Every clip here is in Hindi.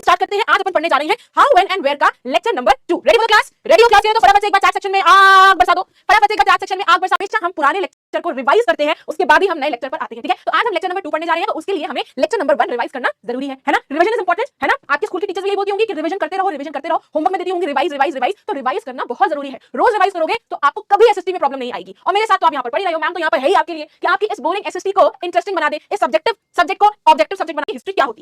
स्टार्ट करते हैं। आज अपन पढ़ने जा रहे हैं हाउ व्हेन एंड वेयर का lecture number 2। Ready for class? Ready हो क्लास के लिए तो फटाफट से एक बार चैट सेक्शन में आग बरसा दो। फटाफट से एक बार चैट सेक्शन में आग बरसा। हमेशा हम पुराने लेक्चर को रिवाइज करते हैं, उसके बाद ही हम नए लेक्चर पर आते हैं, ठीक है? तो आज हम लेक्चर नंबर 2 पढ़ने जा रहे हैं, तो उसके लिए हमें लेक्चर नंबर 1 रिवाइज करना जरूरी है ना? रिवीजन इज इंपॉर्टेंट, है ना? आपके स्कूल की टीचर्स भी यही बोलती होंगी कि रिवीजन करते रहो, रिवीजन करते रहो। होमवर्क में देती होंगी रिवाइज रिवाइज रिवाइज, तो रिवाइज करना बहुत जरूरी है। रोज रिवाइज करोगे तो आपको कभी एसएसटी में प्रॉब्लम नहीं आएगी। और मेरे साथ तो आप यहाँ पर पढ़ ही रहे हो, मैम तो यहाँ पर है ही आपके लिए कि आपकी इस बोरिंग एसएसटी को इंटरेस्टिंग बना दे, इस सब्जेक्टिव सब्जेक्ट को ऑब्जेक्टिव सब्जेक्ट बना के हिस्ट्री क्या होती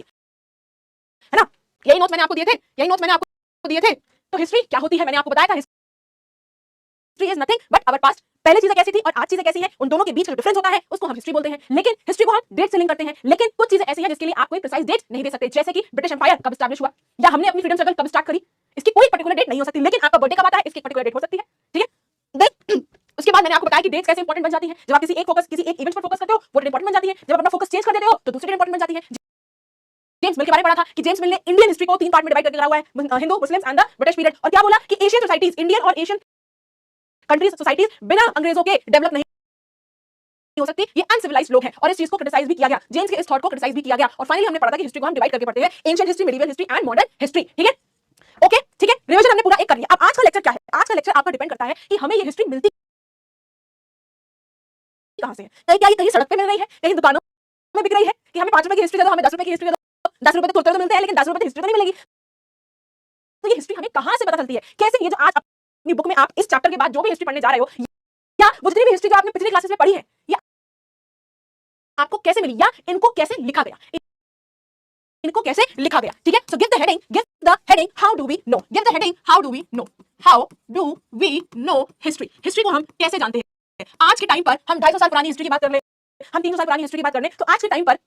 है ना? यही नोट्स मैंने आपको दिए थे, यही नोट्स मैंने आपको दिए थे। तो हिस्ट्री क्या होती है मैंने आपको बताया था। History is nothing but our past. पहले चीजें कैसी थी और आज चीजें कैसी हैं, उन दोनों के बीच का डिफरेंस होता है, उसको हम हिस्ट्री बोलते हैं। लेकिन हिस्ट्री को हम डेट से लिंक करते हैं। लेकिन कुछ चीजें ऐसी हैं जिसके लिए आप कोई प्रिसाइज डेट नहीं दे सकते, जैसे कि ब्रिटिश एम्पायर कब स्टैब्लिश हुआ या हमने अपनी फ्रीडम स्ट्रगल कब स्टार्ट करी, इसकी कोई पर्टिकुलर डेट नहीं हो सकती। लेकिन आपका बर्थडे कब आता है, इसकी पर्टिकुलर डेट हो सकती है, ठीक है? देन उसके बाद मैंने आपको बताया कि डेट्स कैसे इंपॉर्टेंट बन जाती है। जब आप किसी एक इवेंट पर फोकस करते हो वो डेट इंपॉर्टेंट बन जाती है। जब अपना फोकस चेंज कर देते हो तो दूसरी डेट इंपॉर्टेंट बन जाती है। जेम्स मिल के बारे में पढ़ा था कि जेम्स मिल ने इंडियन हिस्ट्री को 3 पार्ट में डिवाइड करके करा हुआ है, Hindu, Muslims and the British period. और क्या बोला कि एशियन सोसाइटीज, इंडियन और एशियन कंट्रीज सोसाइटीज बिना अंग्रेजों के डेवलप नहीं हो सकती, ये अनसिविलाइज्ड लोग हैं। और इस चीज को क्रिटिसाइज भी किया गया, जेम्स के इस थॉट को क्रिटिसाइज भी किया गया। और फाइनली हमने पढ़ा था कि हिस्ट्री को हम डिवाइड करके पढ़ते हैं, ancient history, medieval history and modern history, ठीक है? ओके, ठीक है, रिवीजन हमने पूरा एक कर लिया। अब आज का लेक्चर क्या है? आज का लेक्चर आपका डिपेंड करता है कि हमें ये हिस्ट्री मिलती कहां से है। कहीं सड़क पे मिल रही है, कहीं दुकानों में बिक रही है कि हमें 5 रुपए की हिस्ट्री दे दो, हमें 10 रुपए की हिस्ट्री दे दो। 10 रुपए तो तुरंत मिलते हैं, लेकिन 10 रुपए की हिस्ट्री तो नहीं मिलेगी। तो ये हिस्ट्री हमें कहां से पता चलती है, कैसे? ये जो आज अपनी बुक में आप इस चैप्टर के बाद जो भी हिस्ट्री पढ़ने जा रहे हो, या वो जितनी भी हिस्ट्री जो आपने पिछली क्लासेस में पढ़ी है, या आपको कैसे मिली, या इनको कैसे लिखा गया, इनको कैसे लिखा गया, ठीक है? So give the heading how do we know. Give the heading how do we know. How do we know history. हिस्ट्री को हम कैसे जानते हैं? आज के टाइम पर हम 250 साल पुरानी हिस्ट्री की बात कर ले, हम 300 साल पुरानी हिस्ट्री की बात कर ले, तो आज के टाइम पर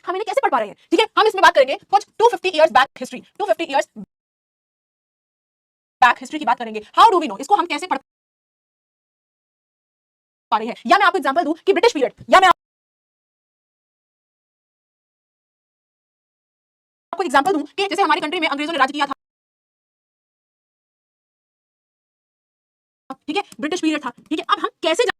हम इन्हें कैसे पढ़ पा रहे हैं, ठीक है? हम इसमें बात करेंगे कुछ 250 years back history, 250 years back history की बात करेंगे। हाउ डू वी नो, इसको हम कैसे पढ़ पा रहे हैं? या मैं आपको एग्जांपल दूं कि ब्रिटिश पीरियड, या मैं आपको एग्जांपल दूं कि जैसे हमारी कंट्री में अंग्रेजों ने राज किया था, ठीक है? ब्रिटिश पीरियड था, ठीक है? अब हम कैसे जान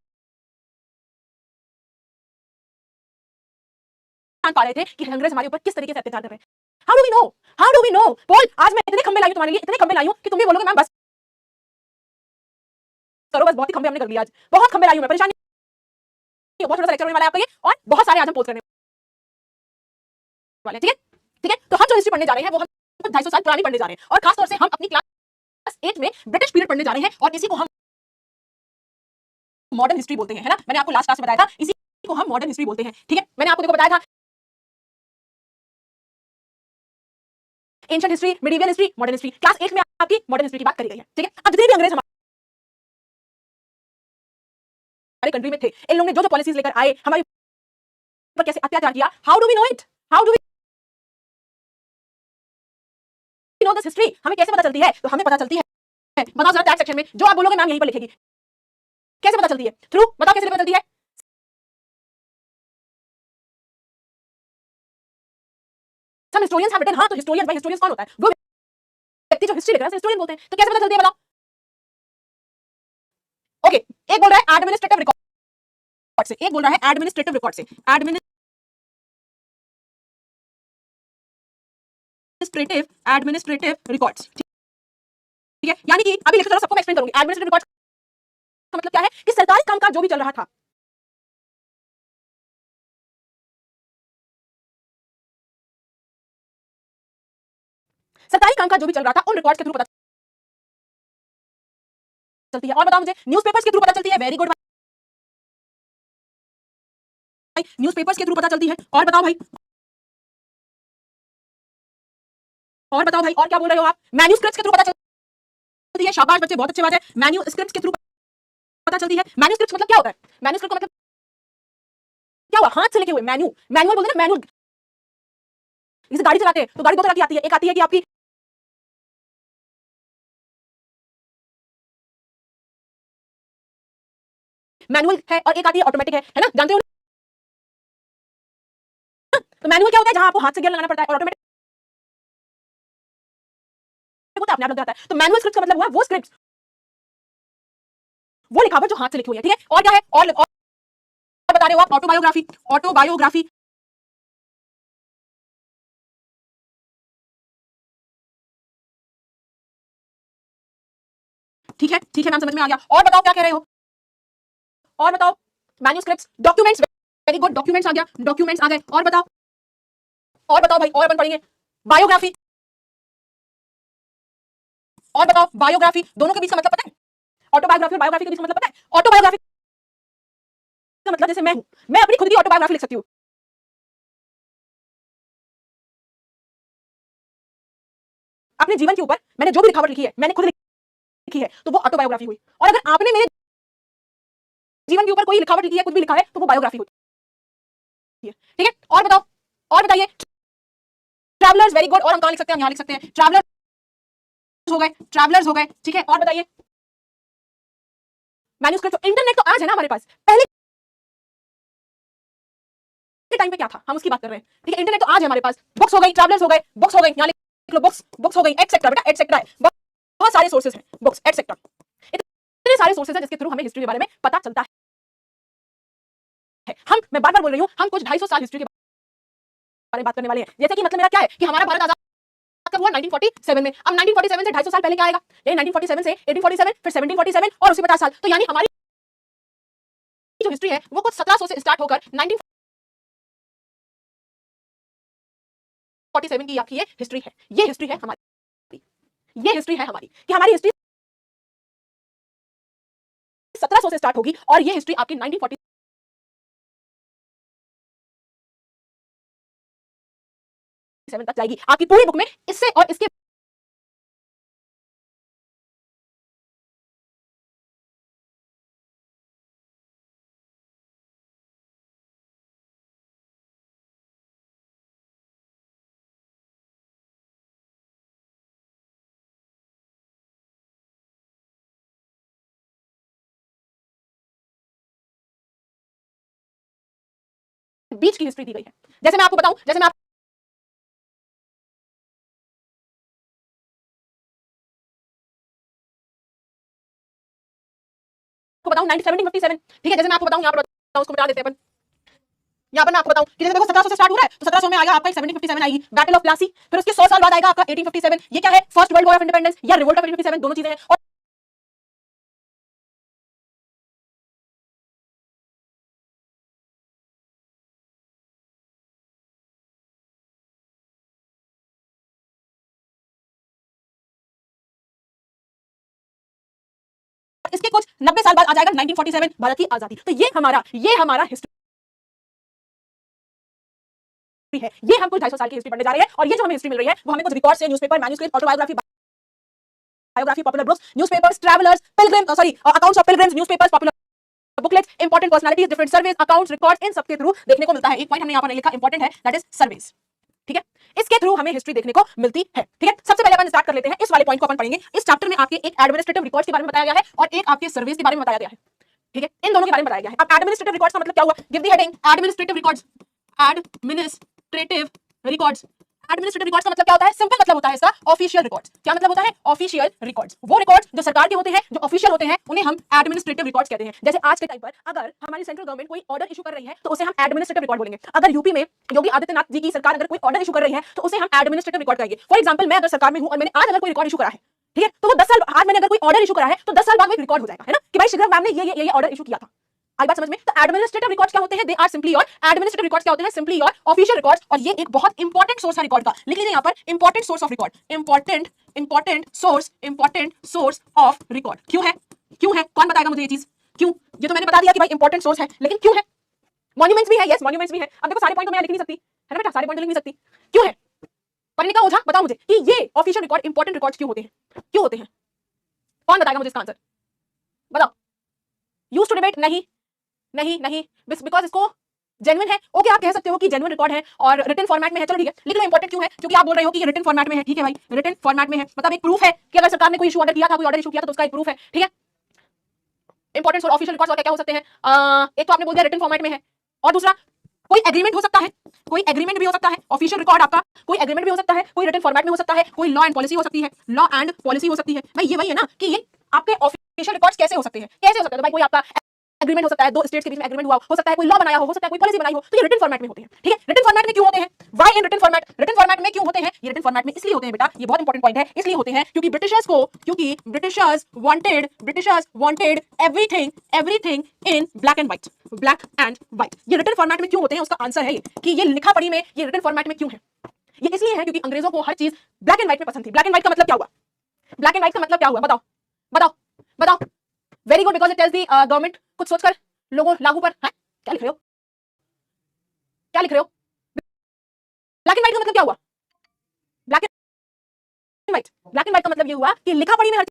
पा रहे थे कि अंग्रेज हमारे ऊपर किस तरीके से अत्याचार कर रहे हैं? How do we know? How do we know? बोल, आज मैं इतने खंबे लाई हूं तुम्हारे लिए, इतने खंबे लाई हूं कि तुम भी बोलोगे मैम बस करो, बस बहुत ही खंबे हमने कर लिया आज, बहुत खंबे लाई हूं मैं, परेशान नहीं, बहुत छोटा सा लेक्चर होने वाला है आपका ये, और बहुत सारे आज हम पोस्ट करने वाले, ठीक है? ठीक है, तो हम जो हिस्ट्री पढ़ने जा रहे हैं वो हम 250 साल पुरानी पढ़ने जा रहे हैं, और खास तौर से हम अपनी क्लास 8 में ब्रिटिश पीरियड पढ़ने जा रहे हैं, और इसी को हम मॉडर्न हिस्ट्री बोलते हैं, है ना? मैंने आपको लास्ट क्लास में बताया था, इसी को हम मॉडर्न हिस्ट्री बोलते हैं, ठीक है? मैंने आपको देखो बताया था ancient history, medieval history, modern history. Class 8 में आपकी मॉडर्न हिस्ट्री की बात करी गई है, ठीक है? अब जितने भी अंग्रेज हमारे कंट्री में थे, इन लोगों ने जो जो पॉलिसीज लेकर आए, हमारे ऊपर कैसे अत्याचार किया, how do we know it? How do we know this history? हमें कैसे पता चलती है? तो हमें पता चलती है, बताओ जरा चैट सेक्शन में, जो आप बोलोगे मैम यहीं पर लिखेगी, कैसे पता चलती है? थ्रू, बताओ कैसे पता चलती है? सम हिस्टोरियंस हैव रिटन, हां, तो हिस्टोरियन, भाई हिस्टोरियंस कौन होता है? वो व्यक्ति जो हिस्ट्री लिख रहा है, हिस्टोरियन बोलते हैं। तो कैसे पता चलती है बताओ? ओके, एक बोल रहा है एडमिनिस्ट्रेटिव रिकॉर्ड से, एक बोल रहा है एडमिनिस्ट्रेटिव रिकॉर्ड से, एडमिनिस्ट्रेटिव रिकॉर्ड्स, ठीक है? यानी कि अभी लेक्चर सबको मैं एक्सप्लेन करूंगी। एडमिनिस्ट्रेटिव रिकॉर्ड्स का मतलब क्या है कि सरकारी कामकाज जो भी चल रहा था, सरकारी कामकाज जो भी चल रहा था, उन रिकॉर्ड्स के थ्रू पता चलती है। और बताओ मुझे, न्यूज़पेपर्स के थ्रू पता चलती है। वेरी गुड भाई, न्यूज़पेपर्स के थ्रू पता चलती है। और बताओ भाई, और बताओ भाई, और क्या बोल रहे हो आप? मैन्यूस्क्रिप्ट्स के थ्रू पता चलती है। शाबाश बच्चे, बहुत अच्छी बात है। मैन्यूस्क्रिप्ट्स के थ्रू पता चलती है। मैन्यूस्क्रिप्ट्स मतलब क्या होता है? मैन्यूस्क्रिप्ट का मतलब क्या हुआ? हाथ से लिखे हुए, मैनुअल बोलते हैं ना, मैनुअल। जैसे गाड़ी चलाते हैं तो गाड़ी दो तरह की आती है, एक आती है कि आपकी मैनुअल है और एक आती है ऑटोमेटिक है ना? जानते हो ना? तो मैनुअल क्या होता है? जहां आपको हाथ से गियर लगाना पड़ता है, और ऑटोमेटिक होता है, अपने आप लग जाता है। तो मैनुअल स्क्रिप्ट का मतलब हुआ वो स्क्रिप्ट, वो लिखावट जो हाथ से लिखी हुई है, ठीक है? और क्या है? और बता रहे हो आप, ऑटोबायोग्राफी, ऑटोबायोग्राफी ठीक है मैम, समझ में आ गया। और बताओ क्या कह रहे हो, और बताओ। Manuscripts, documents, very good, documents आ गया, डॉक्यूमेंट्स आ गए। और बताओ भाई, और अपन पढ़ेंगे बायोग्राफी। और बताओ बायोग्राफी, दोनों के बीच का मतलब पता है? ऑटोबायोग्राफी और बायोग्राफी के बीच का मतलब पता है? ऑटोबायोग्राफी का मतलब जैसे मैं अपनी खुद की ऑटोबायोग्राफी लिख सकती हूँ, अपने जीवन के ऊपर मैंने जो भी लिखावट लिखी है मैंने खुद लिखी है, तो वो ऑटोबायोग्राफी हुई। और अगर आपने मेरे जीवन के ऊपर कोई लिखावट लिखी है, कुछ भी लिखा है, तो वो बायोग्राफी हुई है। ठीक है, और बताओ, और बताइए। ट्रैवलर्स, वेरी गुड, और हम कहां लिख सकते हैं? हम यहां लिख सकते हैं, ट्रैवलर्स हो गए, ट्रैवलर्स हो गए। ठीक है, और बताइए। मैन्यूस्क्रिप्ट, इंटरनेट तो आज है ना हमारे पास, पहले के टाइम पे क्या था हम उसकी बात कर रहे हैं। ठीक है, इंटरनेट तो आज है हमारे पास, बुक्स हो गई, ट्रैवलर्स हो गए, बुक्स हो गई, यहां लिख लो बुक्स, बुक्स हो गई, एटसेट्रा, बेटा एटसेट्रा है, बहुत सारे सोर्सेज हैं, बुक्स एटसेट्रा, इतने सारे सोर्सेज हैं जिसके थ्रू हमें हिस्ट्री के बारे में पता चलता है। मैं बार बार बोल रही हूं, हम कुछ 250 साल हिस्ट्री के बारे में बात करने वाले हैं। जैसे कि मतलब मेरा क्या है कि हमारा भारत आजाद कब हुआ? 1947 में। अब 1947 से 250 साल पहले क्या आएगा? यानी 1947 से 1847, फिर 1747 और उसके 50 साल, तो यानी हमारी जो हिस्ट्री है वो कुछ 1700 से स्टार्ट होकर 1947 की आपकी ये हिस्ट्री है। ये हिस्ट्री है हमारी, ये हिस्ट्री है हमारी, कि हमारी हिस्ट्री 1700 से स्टार्ट होगी और ये हिस्ट्री आपकी 1947 तक जाएगी। आपकी पूरी बुक में इससे और इसके बीच की हिस्ट्री दी गई है। जैसे मैं आपको बताऊं, जैसे मैं आपको बताऊं 1757, ठीक है, जैसे मैं आपको बताऊं, यहां पर बताऊं, उसको बता देते हैं अपन। यहाँ पर मैं आपको बताऊं कि जैसे देखो 1700 से स्टार्ट हो रहा है, तो 1700 में आएगा आपका 1757 आएगी, बैटल ऑफ प्लासी, फिर उसके 100 साल बाद आएगा आपका 1857। ये क्या है? First world war of independence या रिवोल्ट ऑफ 1857, दोनों चीजें हैं। और इसके कुछ 90 साल बाद आ जाएगा 1947, भारत की आजादी। तो ये हमारा हिस्ट्री है। ये हम कुछ 250 साल की हिस्ट्री पढ़ने जा रहे हैं, और ये जो हमें हिस्ट्री मिल रही है वो हमें कुछ रिकॉर्ड से, newspaper, manuscript, autobiography, biography, popular books, newspapers, travellers, pilgrim, accounts of pilgrims, newspapers, popular booklets, important personalities, different surveys, accounts, records, इन सबके थ्रू देखने को मिलता है। एक पॉइंट हमने यहाँ पर लिखा इंपॉर्टेंट है, दैट इज सर्वेज। ठीक है, इसके थ्रू हमें हिस्ट्री देखने को मिलती है। ठीक है, सबसे पहले अपन स्टार्ट कर लेते हैं, इस वाले पॉइंट को अपन पढ़ेंगे। इस चैप्टर में आपके एक एडमिनिस्ट्रेटिव रिकॉर्ड्स के बारे में बताया गया है और एक आपके सर्वेज के बारे में बताया गया है। ठीक है, इन दोनों के बारे में बताया गया है। अब एडमिनिस्ट्रेटिव रिकॉर्ड्स का मतलब क्या हुआ? Give the heading administrative records. Administrative records, administrative records का मतलब क्या होता है? सिंपल मतलब होता है इसका ऑफिशियल रिकॉर्ड्स। क्या मतलब होता है? Official records. वो रिकॉर्ड्स जो सरकार के होते हैं, जो ऑफिशियल होते हैं, उन्हें हम एडमिनिस्ट्रेटिव रिकॉर्ड्स कहते हैं। जैसे आज के टाइम पर अगर हमारी सेंट्रल गवर्नमेंट कोई ऑर्डर इशू कर रही है तो उसे हम एडमिनिस्ट्रेटिव रिकॉर्ड बोलेंगे। अगर यूपी में योगी आदित्यनाथ जी की सरकार अगर कोई ऑर्डर इशू कर रही है तो उसे हम एडमिनिस्ट्रेटिव रिकॉर्ड कहेंगे। फॉर एग्जांपल, मैं अगर सरकार में हूं और मैंने आज अगर कोई रिकॉर्ड इशू करा है, ठीक है, तो वो 10 साल आज मैंने अगर कोई ऑर्डर इशू करा है तो 10 साल बाद वो एक रिकॉर्ड हो जाएगा, है ना, कि भाई शिखर मैम ने ये ऑर्डर इशू किया था। आई बात समझ में? तो एडमिनिस्ट्रेटिव रिकॉर्ड्स क्या होते हैं? They are simply your administrative records क्या होते हैं? Simply your official records. और ये एक बहुत इंपॉर्टेंट सोर्स है रिकॉर्ड का। लिख लीजिए यहाँ पर, important source of record, important source of record. क्यों है? क्यों है? कौन बताएगा मुझे ये चीज? क्यों? ये तो मैंने बता दिया कि भाई इंपॉर्टेंट सोर्स है, लेकिन क्यों है? मॉन्यूमेंट्स भी है, यस मॉन्यूमेंट्स भी है। अब देखो सारे पॉइंट तो मैं लिख नहीं सकती, है ना बेटा, सारे पॉइंट लिख नहीं सकती। क्यों है? परिणिका ओझा बताओ मुझे कि ये ऑफिशियल रिकॉर्ड इंपॉर्टेंट रिकॉर्ड्स क्यों होते हैं? क्यों होते हैं? कौन बताएगा मुझे इसका आंसर? बताओ। Used to debate? नहीं, बिकॉज इसको जेन्युइन है। ओके, आप कह सकते हो कि जेन्युइन रिकॉर्ड है और रिटन फॉर्मेट में है, चलो ठीक है, लिख लो इंपॉर्टेंट क्यों है, क्योंकि आप बोल रहे हो कि ये रिटन फॉर्मेट में है। ठीक है भाई, रिटन फॉर्मेट में है मतलब एक प्रूफ है कि अगर सरकार ने कोई इशू ऑर्डर किया था, कोई ऑर्डर इशू किया था, तो उसका एक प्रूफ है। ठीक है, इंपॉर्टेंट सोर्स ऑफिशियल रिकॉर्ड्स और क्या हो सकते हैं? एक तो आपने बोल दिया रिटन फॉर्मेट में है, और दूसरा कोई एग्रीमेंट हो सकता है, कोई एग्रीमेंट भी हो सकता है। ऑफिशियल रिकॉर्ड आपका कोई एग्रीमेंट भी हो सकता है, कोई रिटन फॉर्मेट में हो सकता है, कोई लॉ एंड पॉलिसी हो सकती है, लॉ एंड पॉलिसी हो सकती है। भाई ये वही है ना कि ये आपके ऑफिशियल रिकॉर्ड्स कैसे हो सकते हैं? कैसे हो सकते हैं? तो भाई कोई आपका एग्रीमेंट हो सकता है, दो स्टेट्स के बीच में एग्रीमेंट हुआ हो सकता है, कोई लॉ बनाया हो सकता है, कोई पॉलिसी बनाई हो, तो ये रिटन फॉर्मेट में होते हैं। ठीक है, रिटन फॉर्मेट में क्यों होते हैं? Why in written format? Written format में क्यों होते हैं? ये रिटन फॉर्मेट में इसलिए होते हैं बेटा, ये बहुत इंपॉर्टेंट पॉइंट है, इसलिए होते हैं क्योंकि Britishers wanted everything in black and white. ये रिटन फॉर्मेट में क्यों होते हैं, उसका आंसर है ये कि ये लिखा पढ़ी में ये रिटन फॉर्मेट में क्यों है। ये इसलिए है क्योंकि अंग्रेजों को हर चीज ब्लैक एंड व्हाइट में पसंद थी। ब्लैक एंड व्हाइट का मतलब क्या हुआ? ब्लैक एंड व्हाइट का मतलब क्या हुआ? बताओ बताओ बताओ। Very good, because it tells the government. कुछ सोचकर लोगों लागू पर। है क्या लिख रहे हो? क्या लिख रहे हो? ब्लैक एंड व्हाइट का मतलब क्या हुआ? ब्लैक एंड व्हाइट का मतलब ये हुआ कि लिखा पढ़ी में हर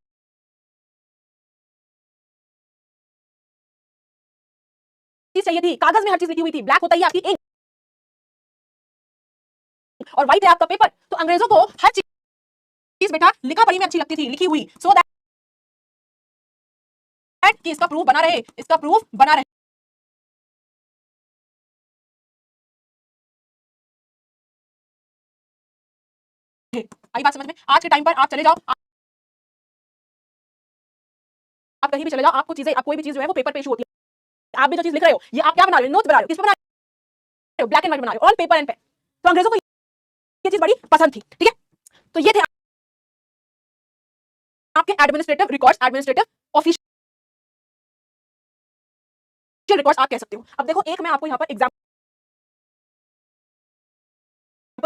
चीज चाहिए थी, कागज में हर चीज लिखी हुई थी। ब्लैक होता ही आपकी इंक और व्हाइट है आपका पेपर। तो अंग्रेजों को हर चीज बेटा लिखा पढ़ी में अच्छी लगती थी, लिखी हुई, सो दैट कि इसका प्रूफ बना रहे, इसका प्रूफ बना रहे। आई बात समझ में? आज के टाइम पर आप चले जाओ, आप कहीं भी चले जाओ, आपको चीजें, आप कोई भी चीज जो है वो पेपर पे इशू होती है। आप भी जो चीज लिख रहे हो, ये आप क्या बना रहे हो? नोट्स बना रहे हो। किस पे बना रहे हो? ब्लैक एंड व्हाइट बना रहे हो, ऑन पेपर एंड पेन। तो अंग्रेजों को ये चीज बड़ी पसंद थी, ठीक है। तो ये थे आपके administrative records, administrative official records आप कह सकते हो। अब देखो, एक मैं आपको यहाँ पर एग्जांपल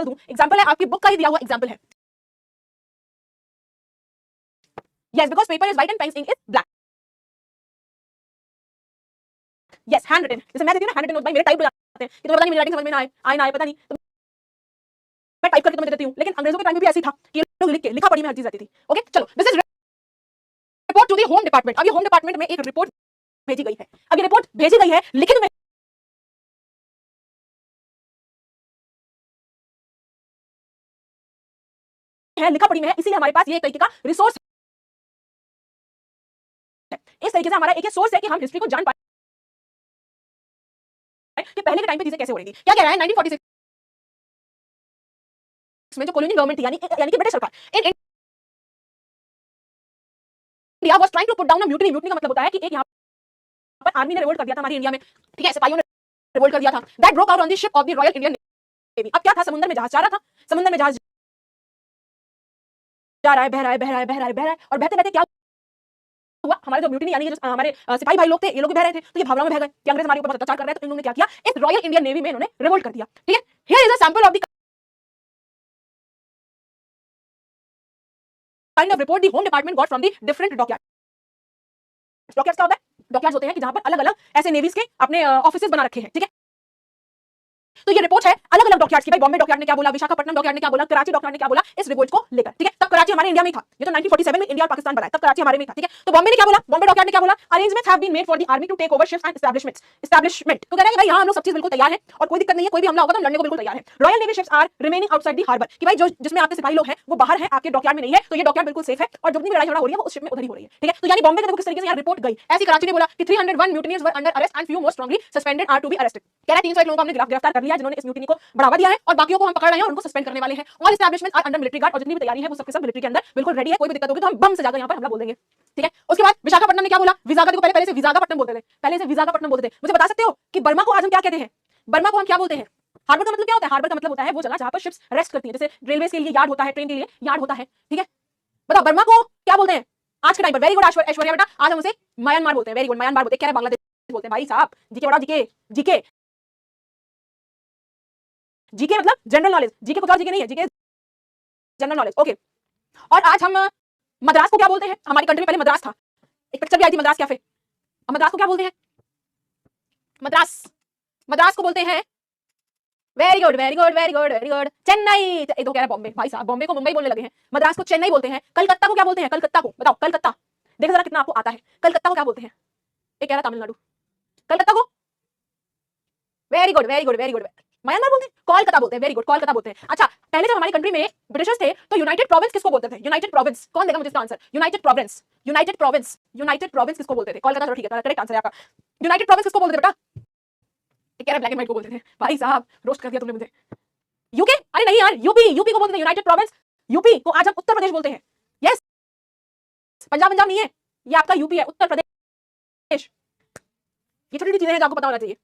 दूं। एग्जांपल है आपकी बुक का ही दिया हुआ एग्जांपल है। Yes, because paper is white and pen ink is black. Yes, hand written. जैसे मैं देती हूं ना हैंड रिटन नोट, भाई मेरे टाइप हो जाते हैं कि तुम्हें पता नहीं मेरी राइटिंग समझ में ना आए ना आए, पता नहीं, तो मैं टाइप करके तुम्हें देती हूं। लेकिन अंग्रेजों के टाइम में भी ऐसी था कि ये लोग लिख के, लिखा पढ़ी में हर चीज आती थी। ओके, चलो, this is report to the home department. अब ये होम डिपार्टमेंट में एक रिपोर्ट भेजी गई है। अब ये रिपोर्ट भेजी गई है लिखित में है, लिखा पढ़ी में है, इसीलिए हमारे पास ये एक तरीके का रिसोर्स है। इस तरीके से हमारा एक सोर्स है कि हम हिस्ट्री को जान पाए कि पहले के टाइम पे चीजें कैसे हो रही थी। क्या कह रहा है 1946 में जो कॉलोनियल गवर्नमेंट थी, यानी कि ब्रिटिश सरकार, in India was trying to put down a mutiny. Mutiny का मतलब होता है कि एक यहाँ पर आर्मी ने रिवोल्ट कर दिया था हमारी इंडिया में, ठीक है, सिपाहियों ने रिवोल्ट कर दिया था। That broke out on the ship of the royal Indian navy. अब क्या था, समुद्र में जहाज जा रहा था, समुद्र में जहाज जा रहा है, बह रहा है, बह रहा है, बह रहा है, बह रहा है, और बहते बहते क्या हुआ, हमारे जो म्यूटिनी यानी कि जो हमारे सिपाही भाई लोग थे, ये लोग भी बह रहे थे, तो ये भावनाओं में बह गए कि अंग्रेज हमारे ऊपर बहुत अत्याचार कर रहे हैं। तो इन लोगों ने क्या किया, इस रॉयल इंडियन नेवी में इन्होंने रिवोल्ट कर दिया, ठीक है। Here is a sample of the kind of report the home department got from the different dockyard. Dockyards क्या होता है? डॉकयार्ड्स होते हैं कि जहां पर अलग-अलग ऐसे नेवीज के अपने ऑफिसेज बना रखे हैं, ठीक है। तो ये रिपोर्ट है अलग अलग डॉकयार्ड्स की, भाई बॉम्बे डॉकयार्ड ने क्या बोला, विशाखापट्टनम डॉकयार्ड ने क्या बोला, कराची डॉकयार्ड ने क्या बोला इस रिपोर्ट को लेकर, ठीक है। तब कराची हमारे इंडिया में था, ये तो 1947 में इंडिया और पाकिस्तान बना, तब कराची हमारे में था, ठीक है। तो बॉम्बे ने क्या बोला, बॉम्बे डॉकयार्ड ने क्या बोला, arrangements have been made for the army to take over ships and establishment. तो कह रहे हैं भाई यहां हम लोग सब चीज बिल्कुल तैयार है और कोई दिक्कत नहीं है, कोई भी हमला होगा तो हम लड़ने को बिल्कुल तैयार है। Royal navy ships are remaining outside the harbour, कि भाई जो जिसमें आपके सिपाही लोग हैं वो बाहर हैं, आपके डॉकयार्ड में नहीं है, तो ये डॉकयार्ड बिल्कुल सेफ है और जो भी लड़ाई झगड़ा हो रही है वो उस शिप में उधर ही हो रही है, ठीक है। तो यानी बॉम्बे के देखो किस तरीके से यार रिपोर्ट गई। ऐसी कराची ने बोला कि 301 mutinies were under arrest and few more strongly suspended are to be arrested. कह रहा है 301 लोगों को हमने गिरफ्तार कर लिया जिन्होंने इस म्यूटिनी को बढ़ावा दिया है, और बाकियों को हम पकड़ रहे हैं और उनको सस्पेंड करने वाले हैं। All establishment are under military guard, और जितनी भी तैयारी है वो सबके सब मिलिट्री के अंदर बिल्कुल रेडी है। कोई भी दिक्कत होगी तो हम बम से जाकर यहाँ पर हमला बोल देंगे, ठीक है। उसके बाद विशाखापट्टनम ने क्या बोला, विजागा को पहले से विजाखापट्टनम बोलते थे, पहले से विजाखापट्टनम बोलते थे। मुझे बता सकते हो कि बर्मा को आज हम क्या कहते हैं? बर्मा को हम क्या बोलते हैं? हार्बर का मतलब क्या होता है? हार्बर का मतलब होता है वो जगह जहां पर शिप्स रेस्ट करती है, जैसे रेलवे के लिए यार्ड होता है, ट्रेन के लिए यार्ड होता है, ठीक है। बताओ बर्मा को क्या बोलते हैं आज के टाइम पर? वेरी गुड ऐश्वर्या बेटा, आज हम उसे म्यांमार बोलते हैं। वेरी गुड, म्यांमार बोलते हैं, क्या है बांग्लादेश बोलते हैं। भाई साहब जीके बड़ा, जीके जीके जीके मतलब जनरल नॉलेज, जीके कुछ और जीके नहीं है, जीके जनरल नॉलेज, ओके। और आज हम मद्रास को क्या बोलते हैं? हमारी कंट्री में पहले मद्रास था, एक पिक्चर भी आई थी मद्रास कैफे। अब मद्रास को क्या बोलते हैं? मद्रास, मद्रास को बोलते हैं, very good very good very good very good, Chennai. ये तो कह रहा है बॉम्बे, भाई साहब बॉम्बे को मुंबई बोलने लगे हैं, मद्रास को चेन्नई बोलते हैं। कलकत्ता को क्या बोलते हैं? कलकत्ता को बताओ, कलकत्ता देखो जरा कितना आपको आता है। कलकत्ता को क्या बोलते हैं? ये कह रहा तमिलनाडु। कलकत्ता को very good very good very good, Myanmar बोलते हैं, कोलकाता बोलते हैं। वेरी गुड, कोलकाता बोलते हैं। अच्छा, पहले जब हमारी कंट्री में ब्रिटिशर्स थे तो यूनाइटेड प्रोविंस किसको बोलते थे? यूनाइटेड प्रोविंस, कौन देगा मुझे इसका answer? United province, United province, United province किसको बोलते थे? कोलकाता, चलो ठीक है, करेक्ट आंसर है आपका। यूनाइटेड प्रोविंस किसको बोलते थे बेटा? कह रहा है ब्लैक एंड व्हाइट को बोलते थे। भाई साहब रोस्ट कर दिया तुमने मुझे। यूके, अरे नहीं यार, यूपी, यूपी को बोलते थे यूनाइटेड प्रोविंस। यूपी को आज हम उत्तर प्रदेश बोलते हैं। यस, पंजाब पंजाब नहीं है, ये आपका यूपी है, उत्तर प्रदेश। ये छोटी छोटी चीजें हैं जो आपको पता होना चाहिए।